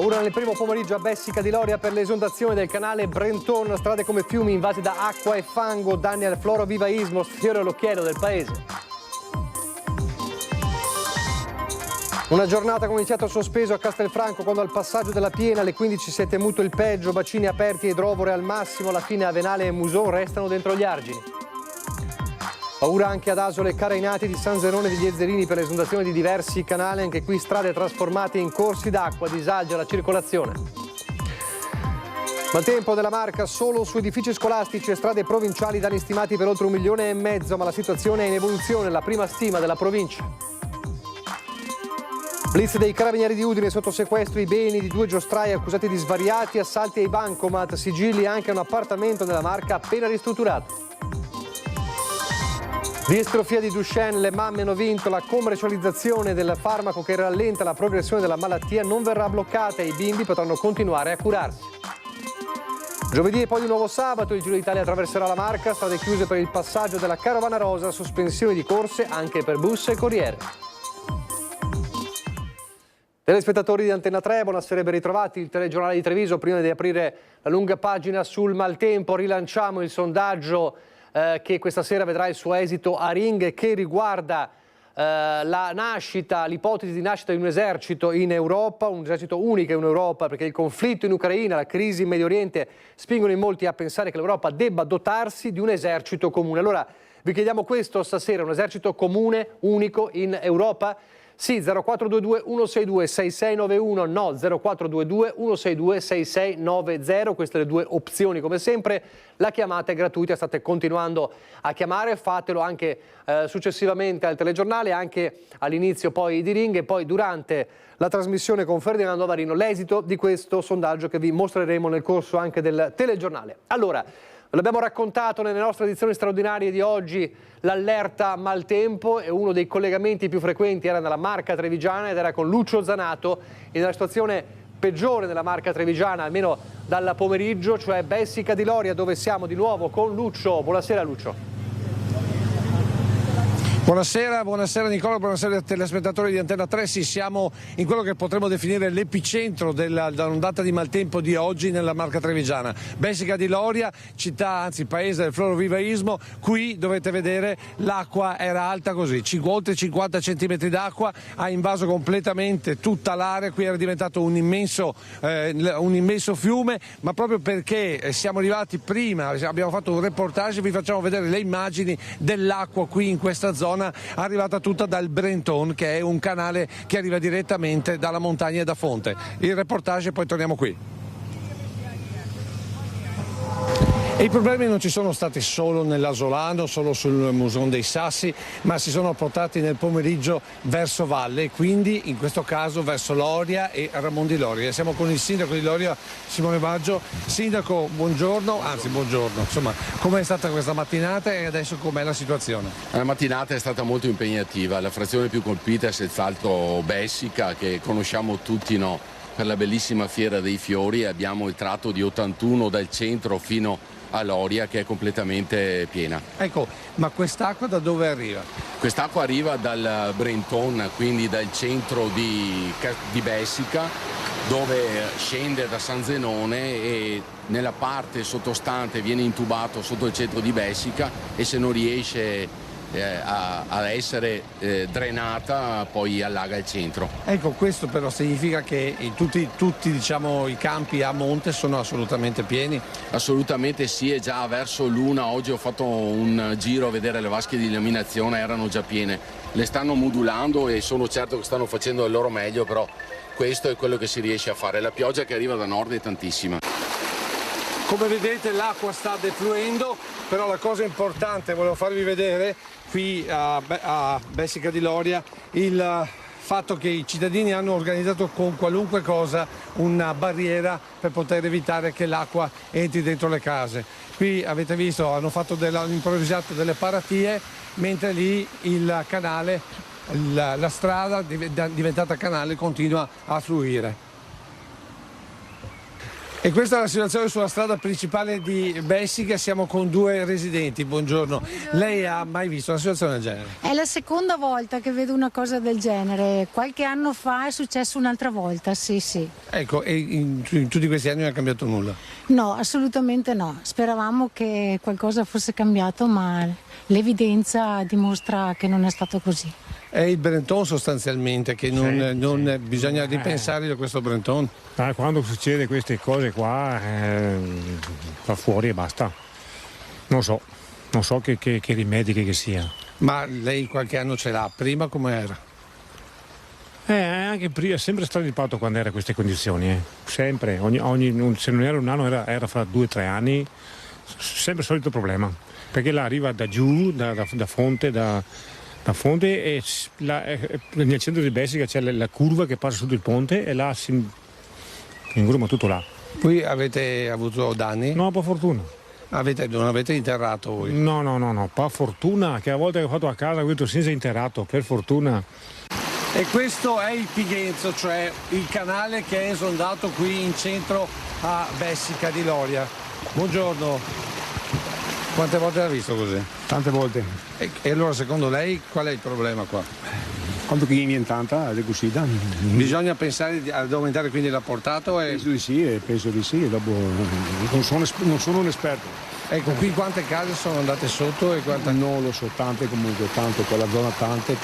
Paura nel primo pomeriggio a Bessica di Loria per l'esondazione del canale Brenton, strade come fiumi invase da acqua e fango, danni al florovivaismo, fiore all'occhiello del paese. Una giornata come iniziato sospeso a Castelfranco quando al passaggio della piena alle 15 si è temuto il peggio, bacini aperti e idrovore al massimo, alla fine Avenale e Muson restano dentro gli argini. Paura anche ad Asolo e Carainati di San Zenone degli Ezzerini per l'esondazione di diversi canali, anche qui strade trasformate in corsi d'acqua, disagio alla circolazione. Maltempo della Marca, solo su edifici scolastici e strade provinciali danni stimati per oltre 1,5 milioni, ma la situazione è in evoluzione, la prima stima della provincia. Blitz dei Carabinieri di Udine, sotto sequestro i beni di 2 giostrai accusati di svariati assalti ai bancomat, sigilli anche a un appartamento nella Marca appena ristrutturato. Distrofia di Duchenne, le mamme hanno vinto, la commercializzazione del farmaco che rallenta la progressione della malattia non verrà bloccata e i bimbi potranno continuare a curarsi. Giovedì e poi di nuovo sabato il Giro d'Italia attraverserà la Marca, strade chiuse per il passaggio della Carovana Rosa, sospensioni di corse anche per bus e corriere. Telespettatori di Antenna 3, buonasera e ben ritrovati. Il telegiornale di Treviso, prima di aprire la lunga pagina sul maltempo, rilanciamo il sondaggio che questa sera vedrà il suo esito a Ring, che riguarda la nascita, l'ipotesi di nascita di un esercito in Europa, un esercito unico in Europa, perché il conflitto in Ucraina, la crisi in Medio Oriente spingono in molti a pensare che l'Europa debba dotarsi di un esercito comune. Allora vi chiediamo questo stasera, un esercito comune, unico in Europa? Sì, 0422 162 6691, no 0422 162 6690, queste le due opzioni come sempre. La chiamata è gratuita, state continuando a chiamare, fatelo anche successivamente al telegiornale, anche all'inizio poi di Ring e poi durante la trasmissione con Ferdinando Varino, l'esito di questo sondaggio che vi mostreremo nel corso anche del telegiornale. Allora, l'abbiamo raccontato nelle nostre edizioni straordinarie di oggi, l'allerta maltempo e uno dei collegamenti più frequenti era nella Marca trevigiana ed era con Lucio Zanato in una situazione peggiore nella Marca trevigiana, almeno dal pomeriggio, cioè Bessica di Loria, dove siamo di nuovo con Lucio. Buonasera Lucio. Buonasera Nicola, buonasera ai telespettatori di Antenna 3. Sì, siamo in quello che potremmo definire l'epicentro dell'ondata di maltempo di oggi nella Marca trevigiana. Bessica di Loria, città, anzi paese del florovivaismo, qui dovete vedere l'acqua era alta così, oltre 50 centimetri d'acqua, ha invaso completamente tutta l'area, qui era diventato un immenso fiume, ma proprio perché siamo arrivati prima, abbiamo fatto un reportage, vi facciamo vedere le immagini dell'acqua qui in questa zona arrivata tutta dal Brenton, che è un canale che arriva direttamente dalla montagna e da fonte. Il reportage e poi torniamo qui. E i problemi non ci sono stati solo nell'Asolano, solo sul Muson dei Sassi, ma si sono portati nel pomeriggio verso valle e quindi in questo caso verso Loria e Ramon di Loria. Siamo con il sindaco di Loria, Simone Baggio. Sindaco, buongiorno, anzi buongiorno, insomma, com'è stata questa mattinata e adesso com'è la situazione? La mattinata è stata molto impegnativa, la frazione più colpita è senz'altro Bessica, che conosciamo tutti, no? Per la bellissima fiera dei fiori, abbiamo il tratto di 81 dal centro fino a Loria che è completamente piena. Ecco, ma quest'acqua da dove arriva? Quest'acqua arriva dal Brenton, quindi dal centro di Bessica, dove scende da San Zenone e nella parte sottostante viene intubato sotto il centro di Bessica e se non riesce a essere drenata poi allaga il centro. Ecco, questo però significa che tutti diciamo, i campi a monte sono assolutamente pieni? Assolutamente sì, e già verso l'una oggi ho fatto un giro a vedere le vasche di illuminazione, erano già piene. Le stanno modulando e sono certo che stanno facendo il loro meglio, però questo è quello che si riesce a fare. La pioggia che arriva da nord è tantissima. Come vedete l'acqua sta defluendo, però la cosa importante, volevo farvi vedere qui a Bessica di Loria, il fatto che i cittadini hanno organizzato con qualunque cosa una barriera per poter evitare che l'acqua entri dentro le case. Qui avete visto, hanno improvvisato delle paratie, mentre lì il canale, la strada diventata canale continua a fluire. E questa è la situazione sulla strada principale di Bessica, siamo con due residenti, buongiorno. Lei ha mai visto una situazione del genere? È la seconda volta che vedo una cosa del genere, qualche anno fa è successo un'altra volta, sì. Ecco, e in tutti questi anni non è cambiato nulla? No, assolutamente no, speravamo che qualcosa fosse cambiato, ma l'evidenza dimostra che non è stato così. È il Brenton sostanzialmente che non bisogna ripensare a questo Brenton. Quando succede queste cose qua va fuori e basta. Non so che rimedi che sia. Ma lei qualche anno ce l'ha, prima come era? Anche prima, è sempre stato riparto quando era queste condizioni. Sempre, se non era un anno era fra 2 o 3 anni, sempre il solito problema. Perché là arriva da giù, da fonte, la fonte e nel centro di Bessica c'è la curva che passa sotto il ponte e là si ingruma tutto là. Voi avete avuto danni? No, per fortuna. Non avete interrato voi? No, per fortuna, che a volte ho fatto a casa ho avuto senza interrato, per fortuna. E questo è il Pighenzo, cioè il canale che è esondato qui in centro a Bessica di Loria. Buongiorno. Quante volte l'ha visto così? Tante volte. E allora secondo lei qual è il problema qua? Quando che viene tanta è così. Bisogna pensare ad aumentare quindi la portata? Penso di sì, dopo non sono un esperto. Ecco, qui quante case sono andate sotto e quante? Non lo so, tante comunque, tante, quella zona tante.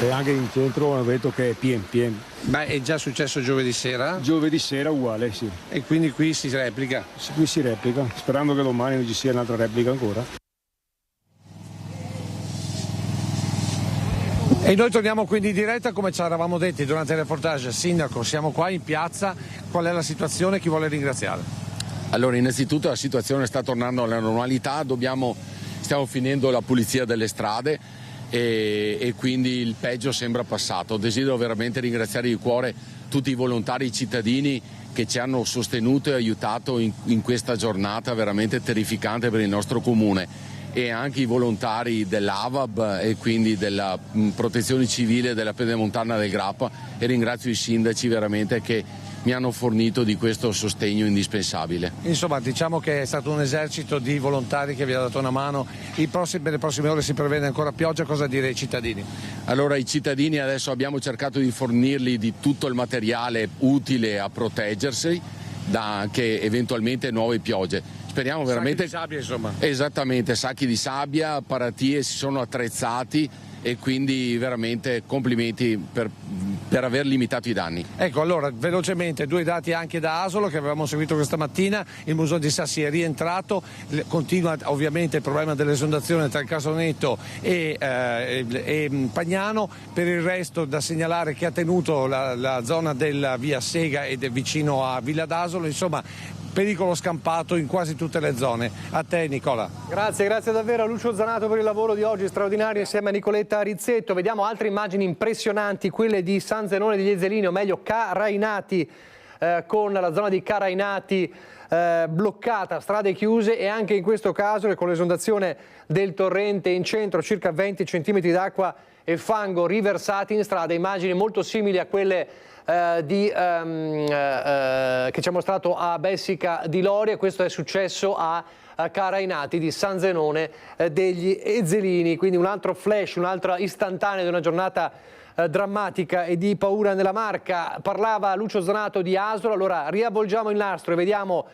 Anche in centro vedo che è pieno. Beh, è già successo giovedì sera? Giovedì sera uguale, sì. E quindi qui si replica? Qui si replica, sperando che domani non ci sia un'altra replica ancora. E noi torniamo quindi in diretta come ci eravamo detti durante il reportage. Sindaco, siamo qua in piazza, qual è la situazione? Chi vuole ringraziare? Allora, innanzitutto la situazione sta tornando alla normalità, stiamo finendo la pulizia delle strade e quindi il peggio sembra passato. Desidero veramente ringraziare di cuore tutti i volontari, i cittadini che ci hanno sostenuto e aiutato in questa giornata veramente terrificante per il nostro comune, e anche i volontari dell'AVAB e quindi della Protezione Civile della Pedemontana del Grappa, e ringrazio i sindaci veramente che mi hanno fornito di questo sostegno indispensabile. Insomma, diciamo che è stato un esercito di volontari che vi ha dato una mano. Per le prossime ore si prevede ancora pioggia, cosa dire ai cittadini? Allora, i cittadini adesso abbiamo cercato di fornirli di tutto il materiale utile a proteggersi da anche eventualmente nuove piogge. Speriamo veramente. Sacchi di sabbia, insomma. Esattamente, sacchi di sabbia, paratie si sono attrezzati e quindi veramente complimenti per aver limitato i danni. Ecco, allora velocemente 2 dati anche da Asolo che avevamo seguito questa mattina. Il Museo di Sassi è rientrato, continua ovviamente il problema dell'esondazione tra il Casonetto e Pagnano. Per il resto da segnalare che ha tenuto la zona della via Sega ed è vicino a Villa d'Asolo, insomma pericolo scampato in quasi tutte le zone. A te Nicola. Grazie davvero a Lucio Zanato per il lavoro di oggi straordinario insieme a Nicoletta Rizzetto. Vediamo altre immagini impressionanti, quelle di San Zenone degli Ezelini, o meglio Carainati, con la zona di Carainati bloccata, strade chiuse, e anche in questo caso con l'esondazione del torrente in centro, circa 20 cm d'acqua e fango riversati in strada, immagini molto simili a quelle che ci ha mostrato a Bessica di Loria. Questo è successo a Carainati di San Zenone degli Ezelini, quindi un altro flash, un'altra istantanea di una giornata drammatica e di paura nella Marca. Parlava Lucio Zanato di Asolo, allora riavvolgiamo il nastro e vediamo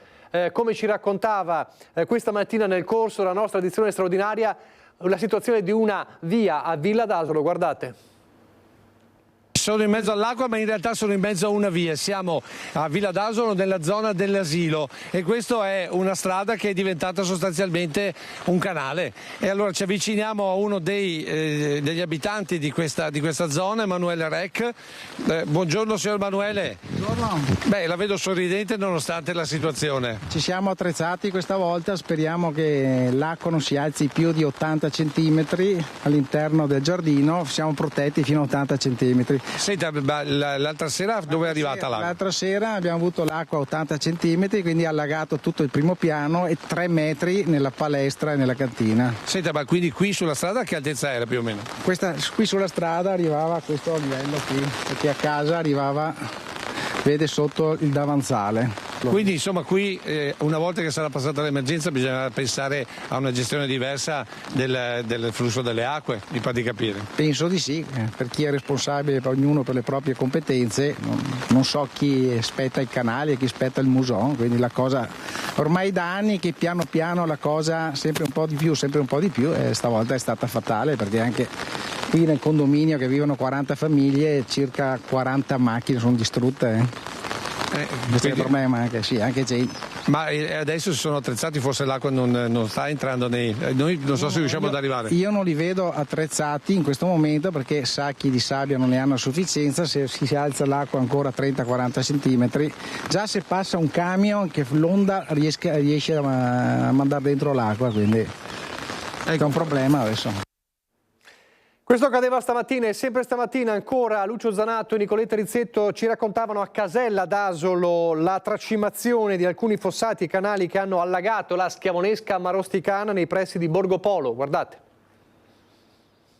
come ci raccontava questa mattina nel corso della nostra edizione straordinaria la situazione di una via a Villa d'Asolo, guardate. Sono in mezzo all'acqua, ma in realtà sono in mezzo a una via. Siamo a Villa d'Asolo nella zona dell'asilo e questa è una strada che è diventata sostanzialmente un canale. E allora ci avviciniamo a uno degli abitanti di questa zona, Emanuele Rec. Buongiorno signor Emanuele. Buongiorno. Beh, la vedo sorridente nonostante la situazione. Ci siamo attrezzati questa volta, speriamo che l'acqua non si alzi più di 80 cm all'interno del giardino, siamo protetti fino a 80 cm. Senta, l'altra sera dove è arrivata l'acqua? L'altra sera abbiamo avuto l'acqua a 80 cm, quindi ha allagato tutto il primo piano e 3 metri nella palestra e nella cantina. Senta, ma quindi qui sulla strada che altezza era più o meno? Qui sulla strada arrivava a questo livello qui, perché a casa arrivava, vede sotto il davanzale. Quindi insomma qui una volta che sarà passata l'emergenza bisognerà pensare a una gestione diversa del flusso delle acque, mi pare di capire. Penso di sì, per chi è responsabile, per ognuno per le proprie competenze, non so chi spetta i canali e chi spetta il muson, quindi la cosa ormai da anni che piano piano la cosa sempre un po' di più e stavolta è stata fatale perché anche qui nel condominio che vivono 40 famiglie circa 40 macchine sono distrutte. Questo è il problema anche gente. Ma adesso si sono attrezzati, forse l'acqua non sta entrando noi non so se riusciamo ad arrivare. Io non li vedo attrezzati in questo momento perché sacchi di sabbia non ne hanno a sufficienza, se si alza l'acqua ancora 30-40 centimetri, già se passa un camion che l'onda riesce a mandare dentro l'acqua, quindi è un problema adesso. Questo accadeva stamattina e sempre stamattina ancora Lucio Zanato e Nicoletta Rizzetto ci raccontavano a Casella d'Asolo la tracimazione di alcuni fossati e canali che hanno allagato la Schiavonesca marosticana nei pressi di Borgo Polo. Guardate.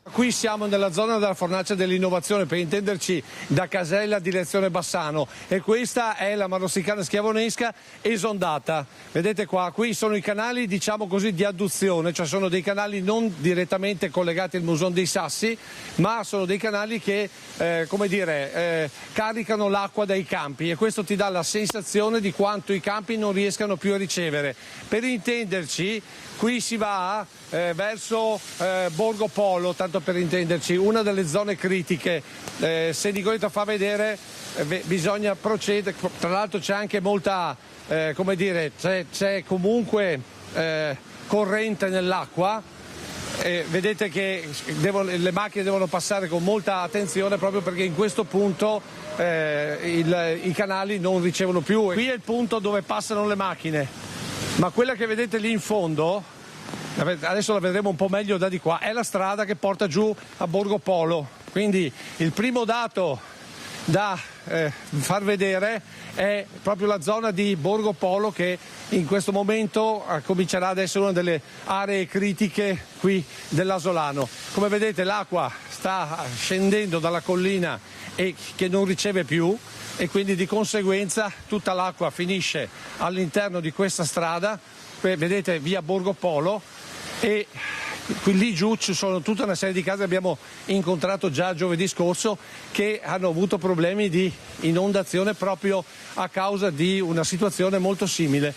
Qui siamo nella zona della Fornace dell'Innovazione, per intenderci da Casella direzione Bassano, e questa è la marosticana schiavonesca esondata. Vedete qua, qui sono i canali diciamo così di adduzione, cioè sono dei canali non direttamente collegati al Muson dei Sassi, ma sono dei canali che caricano l'acqua dai campi, e questo ti dà la sensazione di quanto i campi non riescano più a ricevere. Per intenderci, qui si va verso Borgo Polo, tanto per intenderci, una delle zone critiche. Se Nicoletta fa vedere, bisogna procedere. Tra l'altro c'è anche molta, c'è comunque corrente nell'acqua. Vedete che le macchine devono passare con molta attenzione proprio perché in questo punto i canali non ricevono più. Qui è il punto dove passano le macchine, ma quella che vedete lì in fondo, adesso la vedremo un po' meglio da di qua, è la strada che porta giù a Borgo Polo. Quindi il primo dato da far vedere è proprio la zona di Borgo Polo, che in questo momento comincerà ad essere una delle aree critiche qui dell'Asolano. Come vedete l'acqua sta scendendo dalla collina e che non riceve più, e quindi di conseguenza tutta l'acqua finisce all'interno di questa strada, vedete, via Borgo Polo, e qui lì giù ci sono tutta una serie di case, abbiamo incontrato già giovedì scorso, che hanno avuto problemi di inondazione proprio a causa di una situazione molto simile.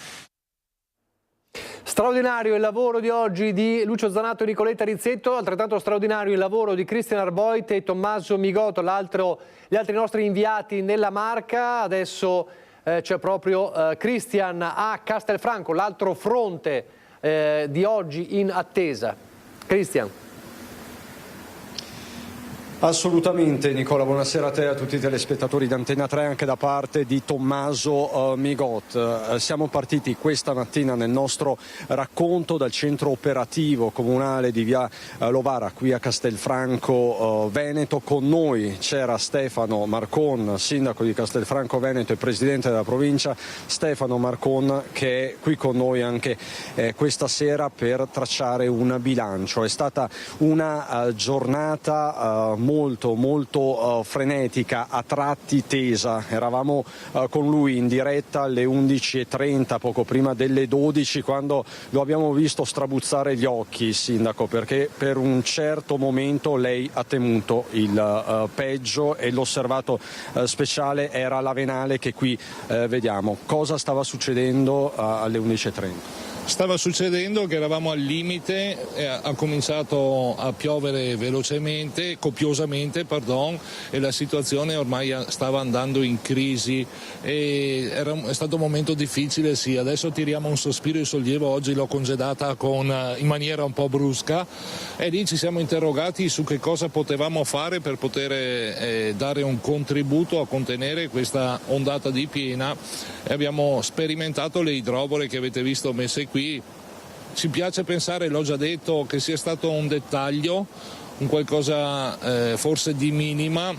Straordinario il lavoro di oggi di Lucio Zanato e Nicoletta Rizzetto, altrettanto straordinario il lavoro di Cristian Arboit e Tommaso Migotto, gli altri nostri inviati nella Marca. Adesso c'è proprio Cristian a Castelfranco, l'altro fronte di oggi in attesa. Cristian. Assolutamente Nicola, buonasera a te e a tutti i telespettatori di Antenna 3 anche da parte di Tommaso Migot. Siamo partiti questa mattina nel nostro racconto dal centro operativo comunale di via Lovara qui a Castelfranco Veneto. Con noi c'era Stefano Marcon, sindaco di Castelfranco Veneto e presidente della provincia. Stefano Marcon che è qui con noi anche questa sera per tracciare un bilancio. È stata una giornata molto frenetica, a tratti tesa. Eravamo con lui in diretta alle 11:30, poco prima delle 12, quando lo abbiamo visto strabuzzare gli occhi, il sindaco, perché per un certo momento lei ha temuto il peggio e l'osservato speciale era la venale che qui vediamo. Cosa stava succedendo alle 11:30? Stava succedendo che eravamo al limite, ha cominciato a piovere velocemente, copiosamente, e la situazione ormai stava andando in crisi e è stato un momento difficile, sì. Adesso tiriamo un sospiro di sollievo, oggi l'ho congedata in maniera un po' brusca e lì ci siamo interrogati su che cosa potevamo fare per poter dare un contributo a contenere questa ondata di piena, e abbiamo sperimentato le idrovore che avete visto messe qui. Ci piace pensare, l'ho già detto, che sia stato un dettaglio, un qualcosa forse di minima,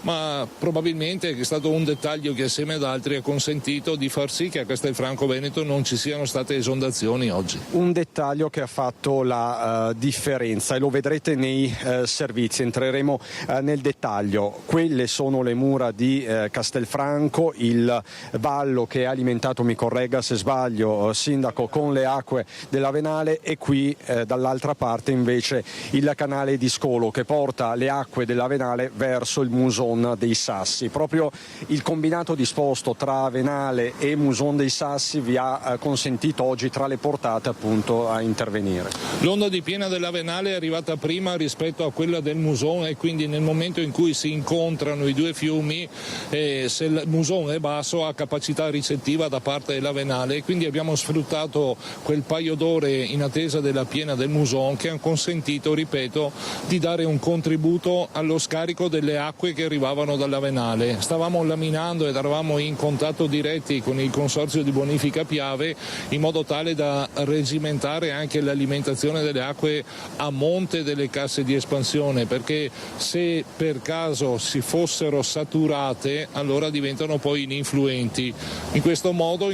ma probabilmente è stato un dettaglio che assieme ad altri ha consentito di far sì che a Castelfranco Veneto non ci siano state esondazioni oggi. Un dettaglio che ha fatto la differenza, e lo vedrete nei servizi, entreremo nel dettaglio. Quelle sono le mura di Castelfranco, il vallo che è alimentato, mi corregga se sbaglio, sindaco, con le acque dell'Avenale, e qui dall'altra parte invece il canale di Scolo che porta le acque dell'Avenale verso il Muson dei Sassi. Proprio il combinato disposto tra Avenale e Muson dei Sassi vi ha consentito oggi, tra le portate, appunto, a intervenire. L'onda di piena dell'Avenale è arrivata prima rispetto a quella del Muson, e quindi nel momento in cui si incontrano i due fiumi, se il Muson è basso ha capacità ricettiva da parte dell'Avenale, e quindi abbiamo sfruttato quel paio d'ore in attesa della piena del Muson che hanno consentito, ripeto, di dare un contributo allo scarico delle acque che arrivavano dall'Avenale. Stavamo laminando ed eravamo in contatto diretti con il Consorzio di Bonifica Piave in modo tale da regimentare anche l'alimentazione delle acque a monte delle casse di espansione, perché se per caso si fossero saturate allora diventano poi ininfluenti. In questo modo,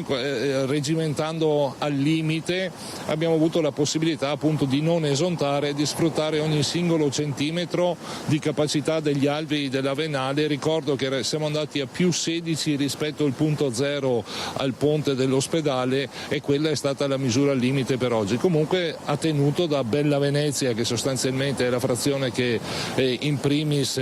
regimentando al limite, abbiamo avuto la possibilità appunto di non esontare, di sfruttare ogni singolo centimetro di capacità degli alvei dell'Avenale. Ricordo che siamo andati a più 16 rispetto al punto zero al ponte dell'ospedale, e quella è stata la misura al limite per oggi. Comunque ha tenuto da Bella Venezia, che sostanzialmente è la frazione che in primis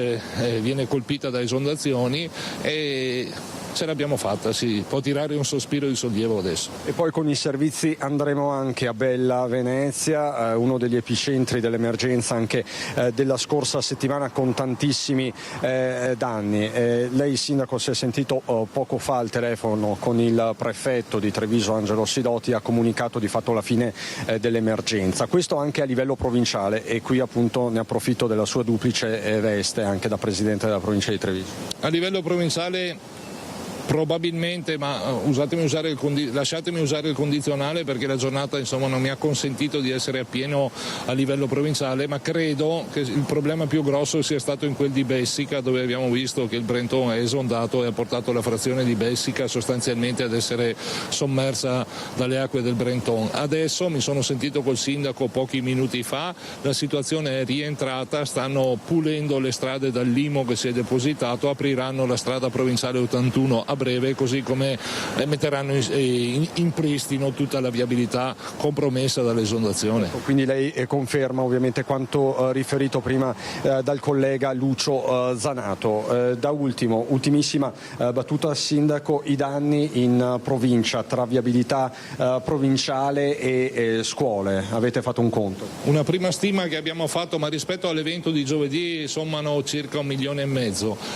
viene colpita da esondazioni, e ce l'abbiamo fatta, si può tirare un sospiro di sollievo adesso. E poi con i servizi andremo anche a Bella Venezia, uno degli epicentri dell'emergenza anche della scorsa settimana, con tantissimi danni. Lei, sindaco, si è sentito poco fa al telefono con il prefetto di Treviso, Angelo Sidoti, ha comunicato di fatto la fine dell'emergenza. Questo anche a livello provinciale, e qui appunto ne approfitto della sua duplice veste anche da presidente della provincia di Treviso. A livello provinciale probabilmente, ma lasciatemi usare il condizionale perché la giornata non mi ha consentito di essere appieno a livello provinciale, ma credo che il problema più grosso sia stato in quel di Bessica, dove abbiamo visto che il Brenton è esondato e ha portato la frazione di Bessica sostanzialmente ad essere sommersa dalle acque del Brenton. Adesso mi sono sentito col sindaco pochi minuti fa, la situazione è rientrata, stanno pulendo le strade dal limo che si è depositato, apriranno la strada provinciale 81 a breve, così come metteranno in pristino tutta la viabilità compromessa dall'esondazione. Quindi lei conferma ovviamente quanto riferito prima dal collega Lucio Zanato. Da ultimissima battuta, sindaco, i danni in provincia tra viabilità provinciale e scuole, avete fatto un conto? Una prima stima che abbiamo fatto, ma rispetto all'evento di giovedì sommano circa 1,5 milioni.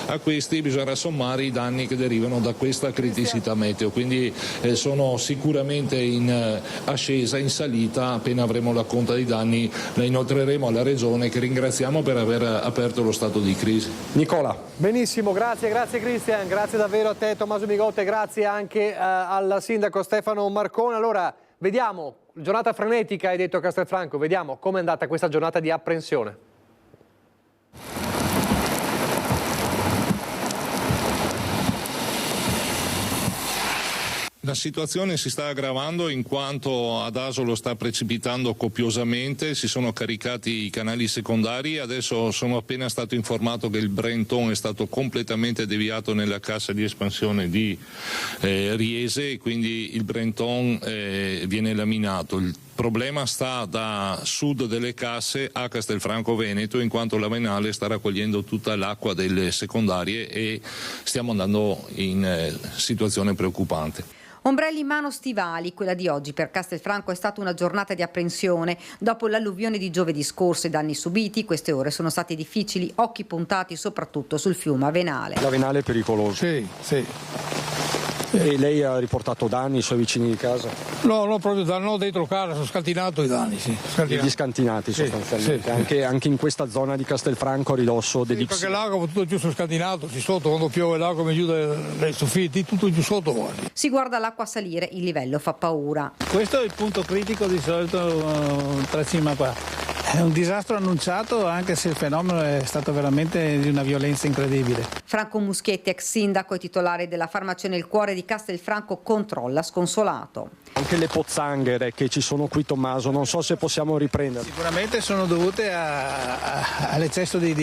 A questi bisognerà sommare i danni che derivano da questa criticità meteo, quindi sono sicuramente in ascesa, in salita. Appena avremo la conta dei danni la inoltreremo alla Regione, che ringraziamo per aver aperto lo stato di crisi. Nicola. Benissimo, grazie Cristian, grazie davvero a te Tommaso Migotte, grazie anche al sindaco Stefano Marcone. Allora, vediamo, giornata frenetica hai detto a Castelfranco, vediamo com'è andata questa giornata di apprensione. La situazione si sta aggravando in quanto ad Asolo sta precipitando copiosamente, si sono caricati i canali secondari, adesso sono appena stato informato che il Brenton è stato completamente deviato nella cassa di espansione di Riese, quindi il Brenton viene laminato. Il problema sta da sud delle casse a Castelfranco Veneto, in quanto l'Avenale sta raccogliendo tutta l'acqua delle secondarie e stiamo andando in situazione preoccupante. Ombrelli in mano, stivali. Quella di oggi per Castelfranco è stata una giornata di apprensione. Dopo l'alluvione di giovedì scorso e danni subiti, queste ore sono state difficili, occhi puntati soprattutto sul fiume Avenale. L'Avenale è pericoloso? Sì. E lei ha riportato danni ai suoi vicini di casa? No, proprio no, dentro casa, sono scantinato i danni, sì. Gli scantinati sostanzialmente, sì. Anche in questa zona di Castelfranco a ridosso degli perché l'acqua tutto giù sul scantinato, si sotto, quando piove l'acqua mi giù dai soffitti, tutto giù sotto. Guardi. Si guarda l'acqua salire, il livello fa paura. Questo è il punto critico di solito tra cima qua. È un disastro annunciato, anche se il fenomeno è stato veramente di una violenza incredibile. Franco Muschietti, ex sindaco e titolare della farmacia Nel Cuore di Castelfranco, controlla sconsolato. Anche le pozzanghere che ci sono qui, Tommaso, non so se possiamo riprendere. Sicuramente sono dovute all'eccesso di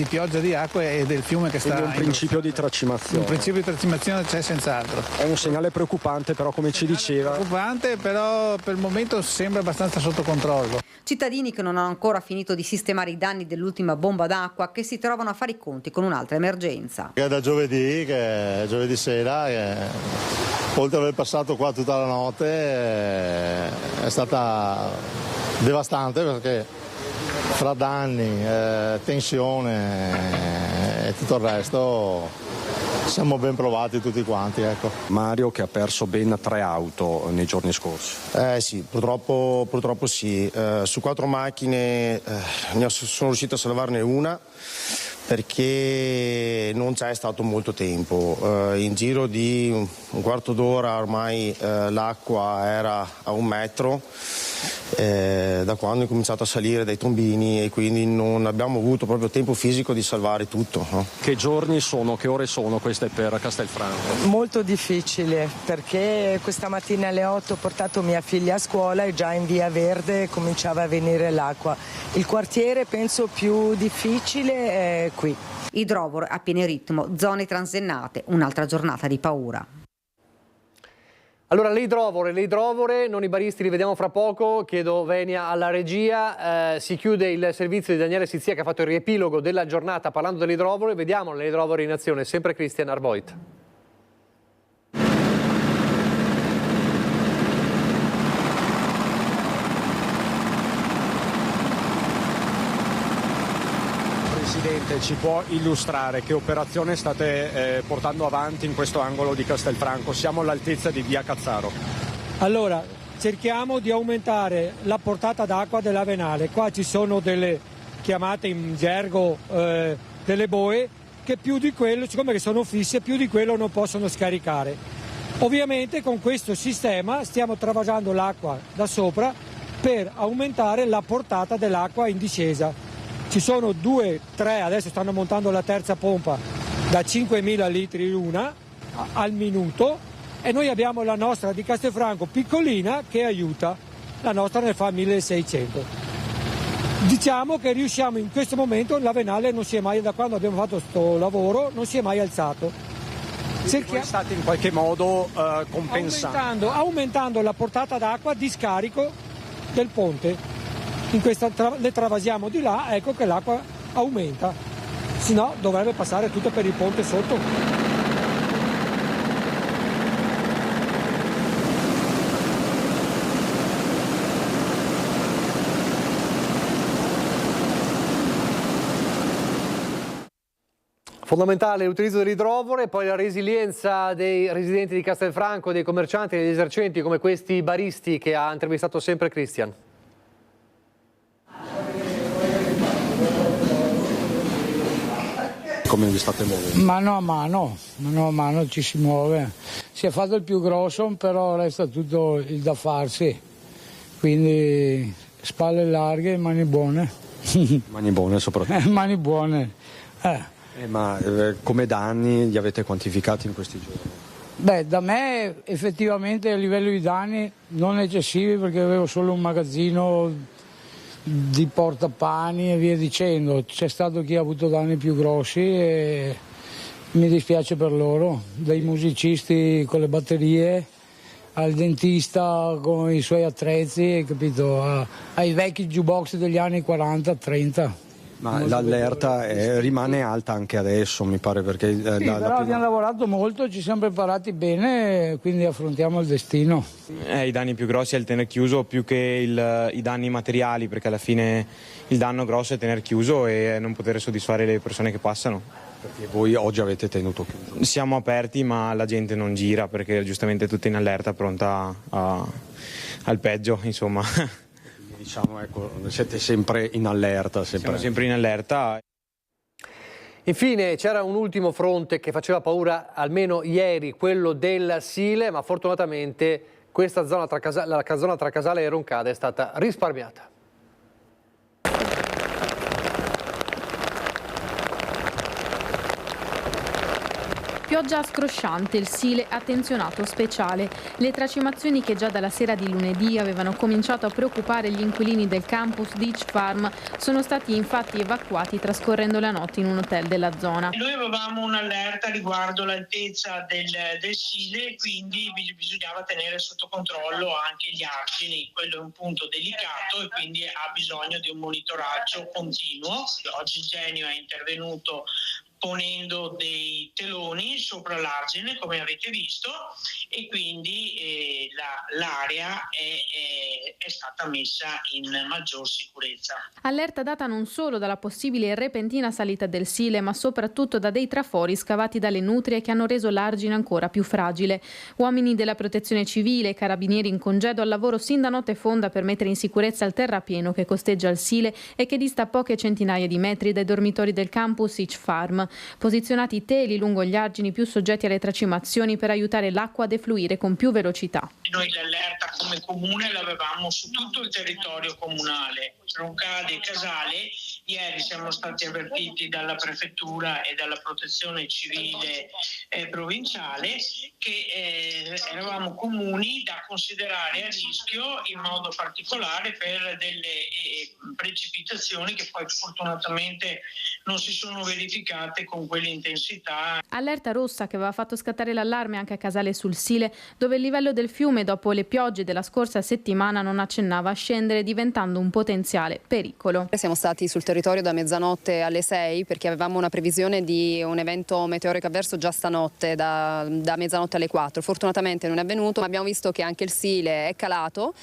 pioggia, di acqua e del fiume che sta... Quindi un principio di tracimazione. Un principio di tracimazione c'è senz'altro. È un segnale preoccupante, però, come ci diceva. Preoccupante, però per il momento sembra abbastanza sotto controllo. Cittadini che non hanno ancora finito di sistemare i danni dell'ultima bomba d'acqua, che si trovano a fare i conti con un'altra emergenza. È da giovedì sera, oltre ad aver passato qua tutta la notte, è stata devastante, perché fra danni, tensione e tutto il resto siamo ben provati tutti quanti, ecco. Mario, che ha perso ben 3 auto nei giorni scorsi. Sì, purtroppo sì. Su 4 macchine sono riuscito a salvarne una, perché non c'è stato molto tempo. In giro di un quarto d'ora ormai l'acqua era a 1 metro, da quando è cominciato a salire dai tombini, e quindi non abbiamo avuto proprio tempo fisico di salvare tutto, no? Che giorni sono, che ore sono queste per Castelfranco? Molto difficile, perché questa mattina alle 8 ho portato mia figlia a scuola e già in Via Verde cominciava a venire l'acqua. Il quartiere penso più difficile è qui. Idrovore a pieno ritmo, zone transennate, un'altra giornata di paura. Allora, le idrovore, non i baristi, li vediamo fra poco. Chiedo venia alla regia. Si chiude il servizio di Daniele Sizia, che ha fatto il riepilogo della giornata parlando delle idrovore. Vediamo le idrovore in azione, sempre Christian Arvoit. Presidente, ci può illustrare che operazione state portando avanti in questo angolo di Castelfranco? Siamo all'altezza di via Cazzaro. Allora, cerchiamo di aumentare la portata d'acqua della Venale. Qua ci sono delle chiamate in gergo delle boe, che più di quello, siccome che sono fisse, più di quello non possono scaricare. Ovviamente con questo sistema stiamo travasando l'acqua da sopra per aumentare la portata dell'acqua in discesa. Ci sono 2, 3, adesso stanno montando la terza pompa da 5.000 litri l'una al minuto, e noi abbiamo la nostra di Castelfranco piccolina che aiuta, la nostra ne fa 1.600. Diciamo che riusciamo in questo momento, la Venale non si è mai, da quando abbiamo fatto questo lavoro, non si è mai alzato. Voi state in qualche modo compensando? Aumentando la portata d'acqua di scarico del ponte. In questa le travasiamo di là, ecco che l'acqua aumenta, se no dovrebbe passare tutto per il ponte sotto. Fondamentale l'utilizzo dell'idrovore, poi la resilienza dei residenti di Castelfranco, dei commercianti, degli esercenti come questi baristi che ha intervistato sempre Christian. Come vi state muovendo? Mano a mano ci si muove. Si è fatto il più grosso, però resta tutto il da farsi. Quindi spalle larghe e mani buone. Mani buone soprattutto. Mani buone. Ma come danni li avete quantificati in questi giorni? Beh, da me effettivamente a livello di danni non eccessivi, perché avevo solo un magazzino di portapani e via dicendo. C'è stato chi ha avuto danni più grossi e mi dispiace per loro, dai musicisti con le batterie al dentista con i suoi attrezzi, capito? Ai vecchi jukebox degli anni 40-30. Ma l'allerta rimane alta anche adesso, mi pare, perché sì, però abbiamo lavorato molto, ci siamo preparati bene, quindi affrontiamo il destino. I danni più grossi è il tenere chiuso più che i danni materiali, perché alla fine il danno grosso è tenere chiuso e non poter soddisfare le persone che passano. Perché voi oggi avete tenuto chiuso? Siamo aperti, ma la gente non gira, perché giustamente è tutta in allerta, pronta al peggio, insomma. Diciamo, ecco, siete sempre in allerta. Siamo sempre in allerta. Infine c'era un ultimo fronte che faceva paura almeno ieri, quello del Sile, ma fortunatamente questa zona la zona tra Casale e Roncada è stata risparmiata. Pioggia scrosciante, il Sile attenzionato speciale. Le tracimazioni che già dalla sera di lunedì avevano cominciato a preoccupare gli inquilini del campus Beach Farm sono stati infatti evacuati trascorrendo la notte in un hotel della zona. Noi avevamo un'allerta riguardo l'altezza del Sile, quindi bisognava tenere sotto controllo anche gli argini. Quello è un punto delicato e quindi ha bisogno di un monitoraggio continuo. Oggi il Genio è intervenuto ponendo dei teloni sopra l'argine, come avete visto, e quindi l'area è stata messa in maggior sicurezza. Allerta data non solo dalla possibile e repentina salita del Sile, ma soprattutto da dei trafori scavati dalle nutrie che hanno reso l'argine ancora più fragile. Uomini della protezione civile e carabinieri in congedo al lavoro sin da notte fonda per mettere in sicurezza il terrapieno che costeggia il Sile e che dista poche centinaia di metri dai dormitori del campus Beach Farm. Posizionati teli lungo gli argini più soggetti alle tracimazioni per aiutare l'acqua a defluire con più velocità. Noi l'allerta come comune l'avevamo su tutto il territorio comunale, Roncade e Casale. Ieri siamo stati avvertiti dalla prefettura e dalla protezione civile provinciale che eravamo comuni da considerare a rischio in modo particolare per delle precipitazioni che poi fortunatamente non si sono verificate con quell'intensità. Allerta rossa che aveva fatto scattare l'allarme anche a Casale sul Sile, dove il livello del fiume dopo le piogge della scorsa settimana non accennava a scendere, diventando un potenziale pericolo. Siamo stati sul territorio da mezzanotte alle 6 perché avevamo una previsione di un evento meteorico avverso già stanotte da mezzanotte alle 4. Fortunatamente non è avvenuto, ma abbiamo visto che anche il Sile è calato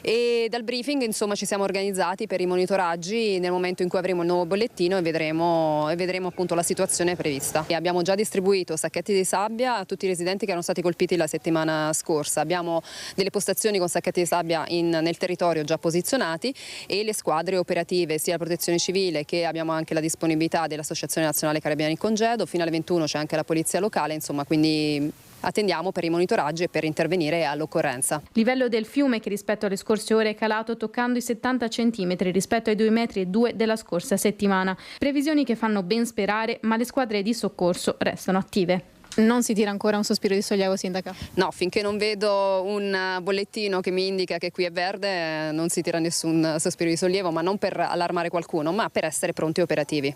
e dal briefing insomma ci siamo organizzati per i monitoraggi nel momento in cui avremo il nuovo bollettino e vedremo appunto la situazione prevista. E abbiamo già distribuito sacchetti di sabbia a tutti i residenti che erano stati colpiti la settimana scorsa. Abbiamo delle postazioni con sacchetti di sabbia nel territorio già posizionati e le squadre operative, sia la protezione civile che abbiamo anche la disponibilità dell'Associazione Nazionale Carabinieri in Congedo. Fino alle 21 c'è anche la polizia locale, insomma, quindi attendiamo per i monitoraggi e per intervenire all'occorrenza. Livello del fiume che rispetto alle scorse ore è calato toccando i 70 centimetri rispetto ai 2,2 metri della scorsa settimana. Previsioni che fanno ben sperare, ma le squadre di soccorso restano attive. Non si tira ancora un sospiro di sollievo, sindaca? No, finché non vedo un bollettino che mi indica che qui è verde non si tira nessun sospiro di sollievo, ma non per allarmare qualcuno, ma per essere pronti e operativi.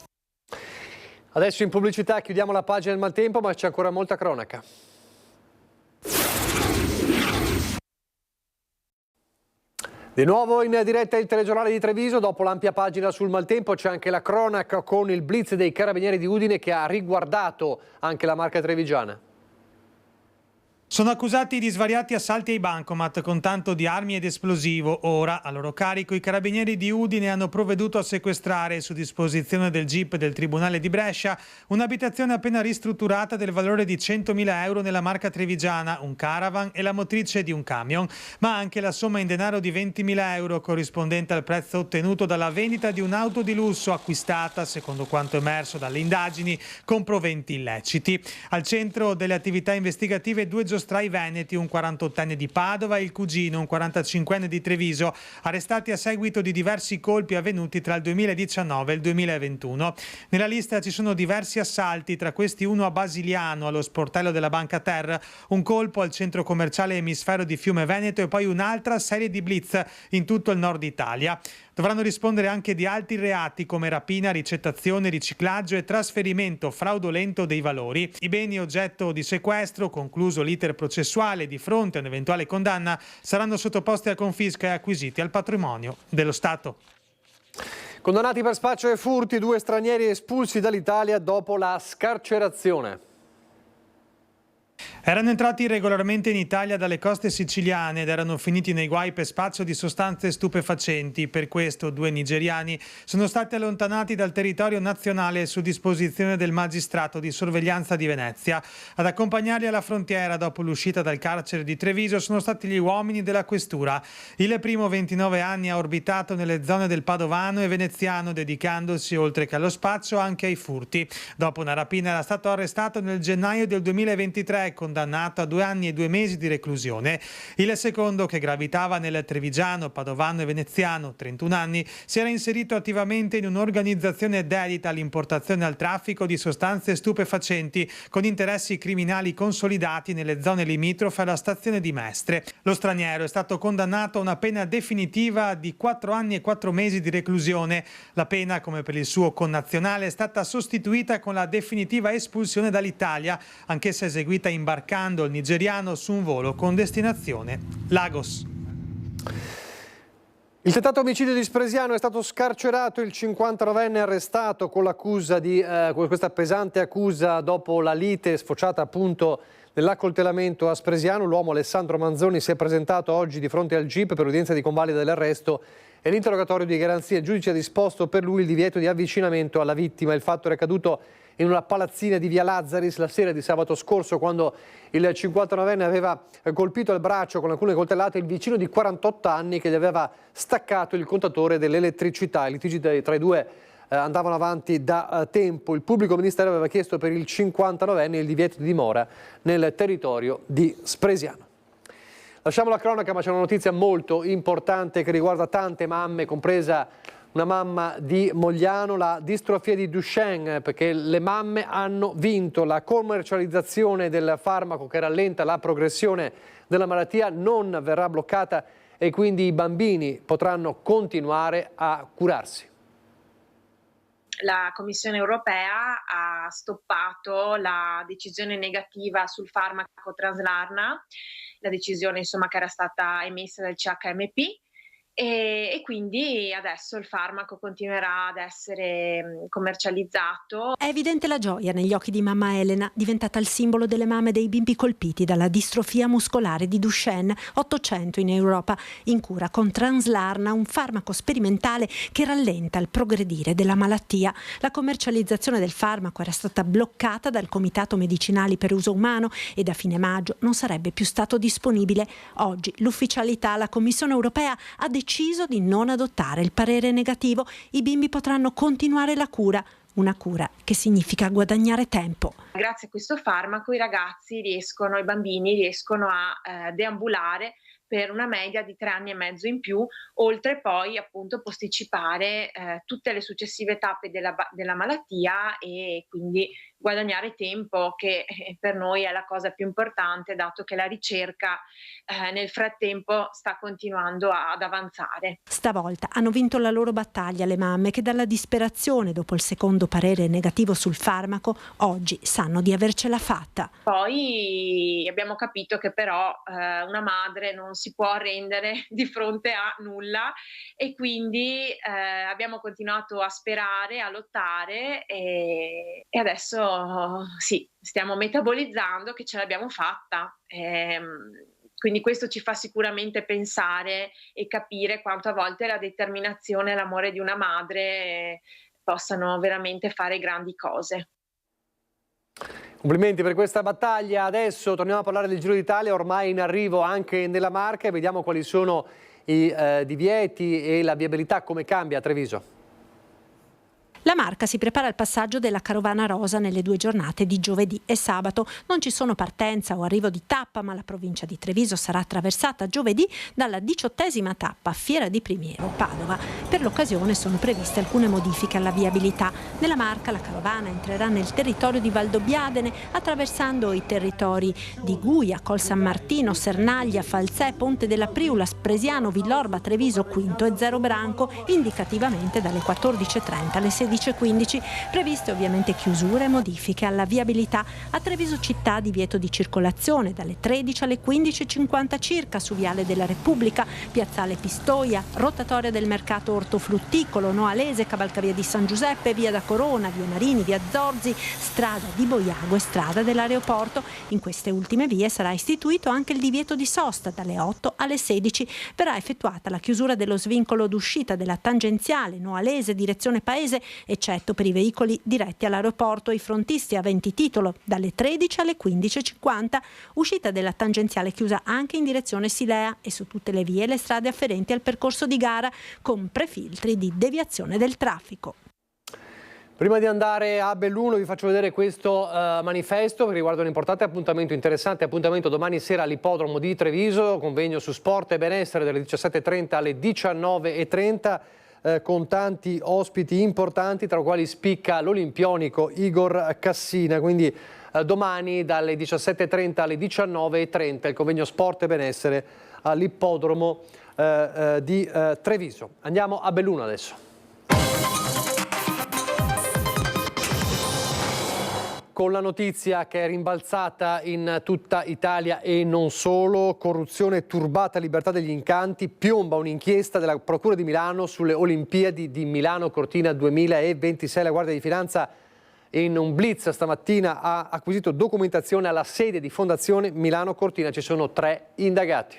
Adesso in pubblicità chiudiamo la pagina del maltempo, ma c'è ancora molta cronaca. Di nuovo in diretta il telegiornale di Treviso, dopo l'ampia pagina sul maltempo c'è anche la cronaca con il blitz dei carabinieri di Udine che ha riguardato anche la Marca trevigiana. Sono accusati di svariati assalti ai bancomat con tanto di armi ed esplosivo. Ora, a loro carico, i carabinieri di Udine hanno provveduto a sequestrare, su disposizione del GIP del Tribunale di Brescia, un'abitazione appena ristrutturata del valore di 100.000 euro nella Marca trevigiana, un caravan e la motrice di un camion, ma anche la somma in denaro di 20.000 euro corrispondente al prezzo ottenuto dalla vendita di un'auto di lusso acquistata, secondo quanto emerso dalle indagini, con proventi illeciti. Al centro delle attività investigative due giostrai veneti, un 48enne di Padova e il cugino, un 45enne di Treviso, arrestati a seguito di diversi colpi avvenuti tra il 2019 e il 2021. Nella lista ci sono diversi assalti, tra questi uno a Basiliano, allo sportello della Banca Ter, un colpo al centro commerciale Emisfero di Fiume Veneto e poi un'altra serie di blitz in tutto il nord Italia. Dovranno rispondere anche di altri reati come rapina, ricettazione, riciclaggio e trasferimento fraudolento dei valori. I beni oggetto di sequestro, concluso l'iter processuale di fronte a un'eventuale condanna, saranno sottoposti a confisca e acquisiti al patrimonio dello Stato. Condannati per spaccio e furti, 2 stranieri espulsi dall'Italia dopo la scarcerazione. Erano entrati irregolarmente in Italia dalle coste siciliane ed erano finiti nei guai per spaccio di sostanze stupefacenti. Per questo 2 nigeriani sono stati allontanati dal territorio nazionale su disposizione del magistrato di sorveglianza di Venezia. Ad accompagnarli alla frontiera dopo l'uscita dal carcere di Treviso sono stati gli uomini della questura. Il primo, 29 anni, ha orbitato nelle zone del Padovano e Veneziano, dedicandosi oltre che allo spaccio anche ai furti. Dopo una rapina era stato arrestato nel gennaio del 2023 con condannato a 2 anni e 2 mesi di reclusione. Il secondo, che gravitava nel trevigiano, padovano e veneziano, 31 anni, si era inserito attivamente in un'organizzazione dedita all'importazione e al traffico di sostanze stupefacenti, con interessi criminali consolidati nelle zone limitrofe alla stazione di Mestre. Lo straniero è stato condannato a una pena definitiva di 4 anni e 4 mesi di reclusione. La pena, come per il suo connazionale, è stata sostituita con la definitiva espulsione dall'Italia, anch'essa eseguita imbarcando il nigeriano su un volo con destinazione Lagos. Il tentato omicidio di Spresiano è stato scarcerato, il 59enne arrestato con l'accusa con questa pesante accusa dopo la lite sfociata appunto nell'accoltellamento a Spresiano. L'uomo Alessandro Manzoni si è presentato oggi di fronte al GIP per l'udienza di convalida dell'arresto e l'interrogatorio di garanzia. Il giudice ha disposto per lui il divieto di avvicinamento alla vittima. Il fatto è accaduto in una palazzina di via Lazzaris la sera di sabato scorso, quando il 59enne aveva colpito al braccio con alcune coltellate il vicino di 48 anni che gli aveva staccato il contatore dell'elettricità. I litigi tra i due andavano avanti da tempo. Il pubblico ministero aveva chiesto per il 59enne il divieto di dimora nel territorio di Spresiano. Lasciamo la cronaca, ma c'è una notizia molto importante che riguarda tante mamme, compresa una mamma di Mogliano, la distrofia di Duchenne, perché le mamme hanno vinto. La commercializzazione del farmaco che rallenta la progressione della malattia non verrà bloccata e quindi i bambini potranno continuare a curarsi. La Commissione europea ha stoppato la decisione negativa sul farmaco Translarna, la decisione che era stata emessa dal CHMP, e quindi adesso il farmaco continuerà ad essere commercializzato. È evidente la gioia negli occhi di mamma Elena, diventata il simbolo delle mamme dei bimbi colpiti dalla distrofia muscolare di Duchenne, 800 in Europa, in cura con Translarna, un farmaco sperimentale che rallenta il progredire della malattia. La commercializzazione del farmaco era stata bloccata dal Comitato Medicinali per uso umano e da fine maggio non sarebbe più stato disponibile. Oggi l'ufficialità, la Commissione europea ha deciso di non adottare il parere negativo. I bimbi potranno continuare la cura, una cura che significa guadagnare tempo. Grazie a questo farmaco i bambini riescono a deambulare per una media di 3 anni e mezzo in più, oltre poi appunto posticipare tutte le successive tappe della malattia e quindi guadagnare tempo, che per noi è la cosa più importante, dato che la ricerca nel frattempo sta continuando ad avanzare. Stavolta hanno vinto la loro battaglia le mamme, che dalla disperazione dopo il secondo parere negativo sul farmaco oggi sanno di avercela fatta. Poi abbiamo capito che però una madre non si può arrendere di fronte a nulla e quindi abbiamo continuato a sperare, a lottare e adesso sì, stiamo metabolizzando che ce l'abbiamo fatta. Quindi questo ci fa sicuramente pensare e capire quanto a volte la determinazione e l'amore di una madre possano veramente fare grandi cose. Complimenti per questa battaglia. Adesso torniamo a parlare del Giro d'Italia, ormai in arrivo anche nella Marca, e vediamo quali sono i divieti e la viabilità, come cambia a Treviso. La Marca si prepara al passaggio della carovana rosa nelle 2 giornate di giovedì e sabato. Non ci sono partenza o arrivo di tappa, ma la provincia di Treviso sarà attraversata giovedì dalla 18ª tappa, Fiera di Primiero, Padova. Per l'occasione sono previste alcune modifiche alla viabilità. Nella Marca la carovana entrerà nel territorio di Valdobbiadene, attraversando i territori di Guia, Col San Martino, Sernaglia, Falzè, Ponte della Priula, Spresiano, Villorba, Treviso, Quinto e Zero Branco, indicativamente dalle 14.30 alle 16:15. Previste ovviamente chiusure e modifiche alla viabilità. A Treviso città divieto di circolazione dalle 13 alle 15:50 circa su Viale della Repubblica, Piazzale Pistoia, rotatoria del mercato ortofrutticolo, Noalese, cavalcavia di San Giuseppe, via da Corona, via Marini, via Zorzi, strada di Boiago e strada dell'aeroporto. In queste ultime vie sarà istituito anche il divieto di sosta dalle 8 alle 16. Verrà effettuata la chiusura dello svincolo d'uscita della tangenziale Noalese direzione Paese, eccetto per i veicoli diretti all'aeroporto e i frontisti aventi titolo, dalle 13 alle 15:50, uscita della tangenziale chiusa anche in direzione Silea e su tutte le vie e le strade afferenti al percorso di gara, con prefiltri di deviazione del traffico. Prima di andare a Belluno vi faccio vedere questo manifesto che riguarda un importante appuntamento, interessante appuntamento domani sera all'Ippodromo di Treviso, convegno su sport e benessere dalle 17:30 alle 19:30 con tanti ospiti importanti, tra i quali spicca l'olimpionico Igor Cassina. Quindi domani dalle 17:30 alle 19:30 il convegno sport e benessere all'Ippodromo di Treviso. Andiamo a Belluno adesso. Con la notizia che è rimbalzata in tutta Italia e non solo, corruzione e turbata libertà degli incanti, piomba un'inchiesta della Procura di Milano sulle Olimpiadi di Milano Cortina 2026. La Guardia di Finanza in un blitz stamattina ha acquisito documentazione alla sede di Fondazione Milano Cortina. Ci sono 3 indagati.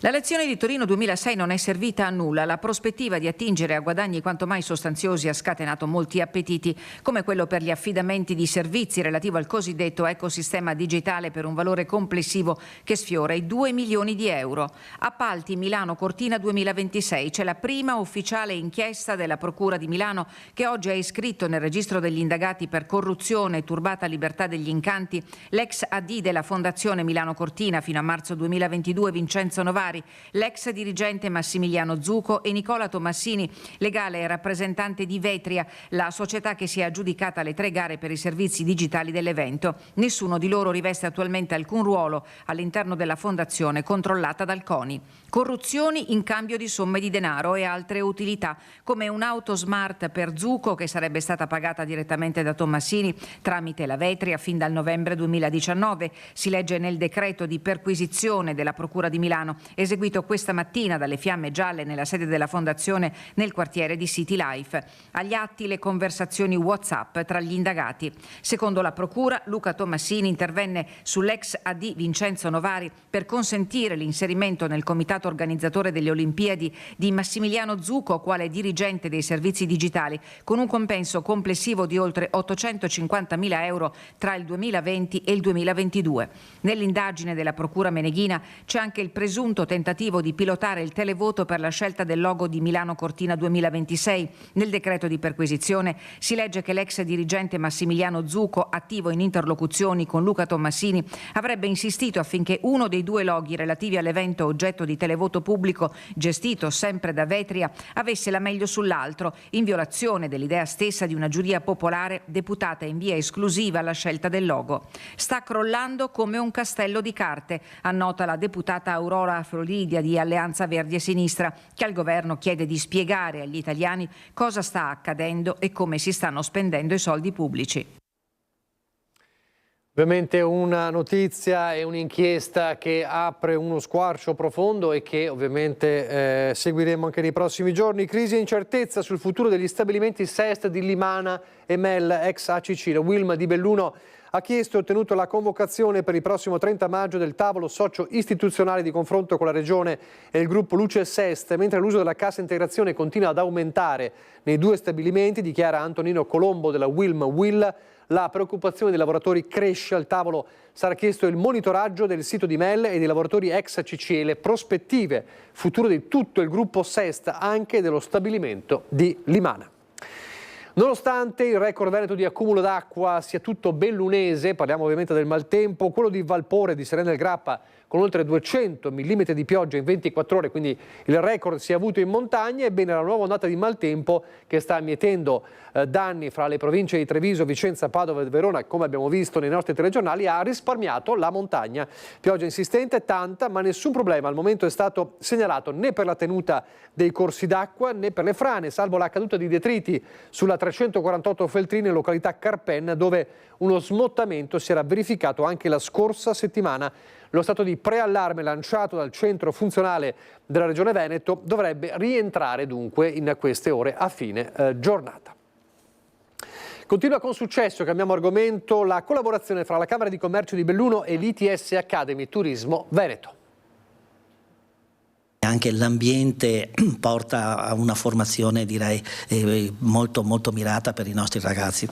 La lezione di Torino 2006 non è servita a nulla. La prospettiva di attingere a guadagni quanto mai sostanziosi ha scatenato molti appetiti, come quello per gli affidamenti di servizi relativo al cosiddetto ecosistema digitale per un valore complessivo che sfiora i 2 milioni di euro. Appalti Milano Cortina 2026. C'è la prima ufficiale inchiesta della Procura di Milano che oggi ha iscritto nel registro degli indagati per corruzione e turbata libertà degli incanti l'ex AD della Fondazione Milano Cortina fino a marzo 2022 Vincenzo Novari, l'ex dirigente Massimiliano Zucco e Nicola Tomassini, legale e rappresentante di Vetria, la società che si è aggiudicata le 3 gare per i servizi digitali dell'evento. Nessuno di loro riveste attualmente alcun ruolo all'interno della fondazione controllata dal CONI. Corruzioni in cambio di somme di denaro e altre utilità, come un'auto smart per Zucco che sarebbe stata pagata direttamente da Tomassini tramite la Vetria fin dal novembre 2019. Si legge nel decreto di perquisizione della Procura di Milano, eseguito questa mattina dalle Fiamme Gialle nella sede della Fondazione nel quartiere di City Life. Agli atti le conversazioni WhatsApp tra gli indagati. Secondo la Procura, Luca Tomassini intervenne sull'ex AD Vincenzo Novari per consentire l'inserimento nel comitato organizzatore delle Olimpiadi di Massimiliano Zucco quale dirigente dei servizi digitali, con un compenso complessivo di oltre 850.000 euro tra il 2020 e il 2022. Nell'indagine della Procura Meneghina c'è anche il presunto tentativo di pilotare il televoto per la scelta del logo di Milano Cortina 2026. Nel decreto di perquisizione si legge che l'ex dirigente Massimiliano Zucco, attivo in interlocuzioni con Luca Tomassini, avrebbe insistito affinché uno dei 2 loghi relativi all'evento oggetto di televoto pubblico, gestito sempre da Vetria, avesse la meglio sull'altro, in violazione dell'idea stessa di una giuria popolare deputata in via esclusiva alla scelta del logo. Sta crollando come un castello di carte, annota la deputata Aurora Floridia di Alleanza Verdi e Sinistra, che al governo chiede di spiegare agli italiani cosa sta accadendo e come si stanno spendendo i soldi pubblici. Ovviamente una notizia e un'inchiesta che apre uno squarcio profondo e che ovviamente seguiremo anche nei prossimi giorni. Crisi e incertezza sul futuro degli stabilimenti SEST di Limana e Mel, ex ACC. La Wilm di Belluno ha chiesto e ottenuto la convocazione per il prossimo 30 maggio del tavolo socio-istituzionale di confronto con la Regione e il gruppo Luce SEST, mentre l'uso della cassa integrazione continua ad aumentare nei 2 stabilimenti, dichiara Antonino Colombo della Wilm Will. La preoccupazione dei lavoratori cresce. Al tavolo sarà chiesto il monitoraggio del sito di Mel e dei lavoratori ex ACC e le prospettive future di tutto il gruppo SEST, anche dello stabilimento di Limana. Nonostante il record veneto di accumulo d'acqua sia tutto bellunese, parliamo ovviamente del maltempo, quello di Valpore di Serena del Grappa con oltre 200 mm di pioggia in 24 ore, quindi il record si è avuto in montagna. Ebbene, la nuova ondata di maltempo che sta mietendo danni fra le province di Treviso, Vicenza, Padova e Verona, come abbiamo visto nei nostri telegiornali, ha risparmiato la montagna. Pioggia insistente, tanta, ma nessun problema al momento è stato segnalato né per la tenuta dei corsi d'acqua né per le frane, salvo la caduta di detriti sulla 348 Feltrini in località Carpen, dove uno smottamento si era verificato anche la scorsa settimana. Lo stato di preallarme lanciato dal centro funzionale della Regione Veneto dovrebbe rientrare dunque in queste ore a fine giornata. Continua con successo, cambiamo argomento, la collaborazione fra la Camera di Commercio di Belluno e l'ITS Academy Turismo Veneto. Anche l'ambiente porta a una formazione, direi, molto mirata per i nostri ragazzi.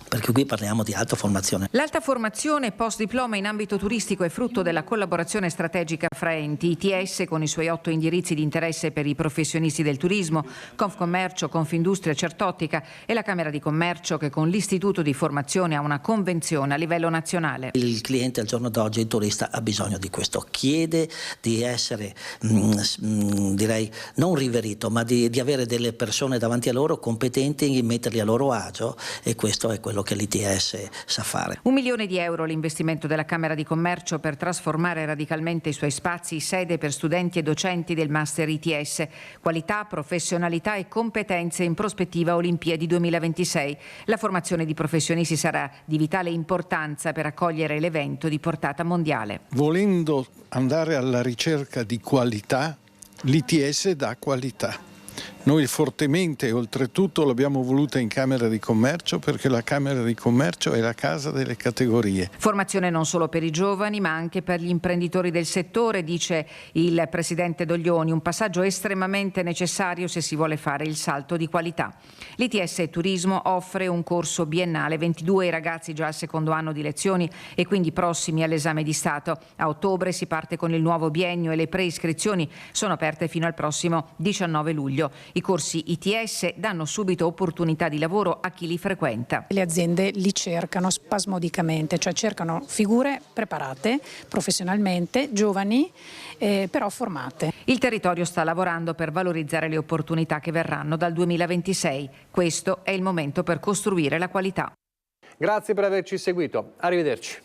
perché qui parliamo di alta formazione. L'alta formazione post diploma in ambito turistico è frutto della collaborazione strategica fra enti, ITS con i suoi 8 indirizzi di interesse per i professionisti del turismo, Confcommercio, Confindustria, Certottica e la Camera di Commercio che con l'Istituto di Formazione ha una convenzione a livello nazionale. Il cliente al giorno d'oggi, il turista, ha bisogno di questo, chiede di essere direi non riverito, ma di avere delle persone davanti a loro competenti, metterli a loro agio, e questo è quello che l'ITS sa fare. 1 milione di euro l'investimento della Camera di Commercio per trasformare radicalmente i suoi spazi sede per studenti e docenti del Master ITS. Qualità, professionalità e competenze in prospettiva Olimpiadi 2026. La formazione di professionisti sarà di vitale importanza per accogliere l'evento di portata mondiale. Volendo andare alla ricerca di qualità, l'ITS dà qualità. Noi fortemente, oltretutto, l'abbiamo voluta in Camera di Commercio perché la Camera di Commercio è la casa delle categorie. Formazione non solo per i giovani ma anche per gli imprenditori del settore, dice il Presidente Doglioni, un passaggio estremamente necessario se si vuole fare il salto di qualità. L'ITS Turismo offre un corso biennale, 22 ragazzi già al secondo anno di lezioni e quindi prossimi all'esame di Stato. A ottobre si parte con il nuovo biennio e le preiscrizioni sono aperte fino al prossimo 19 luglio. I corsi ITS danno subito opportunità di lavoro a chi li frequenta. Le aziende li cercano spasmodicamente, cioè cercano figure preparate professionalmente, giovani, però formate. Il territorio sta lavorando per valorizzare le opportunità che verranno dal 2026. Questo è il momento per costruire la qualità. Grazie per averci seguito. Arrivederci.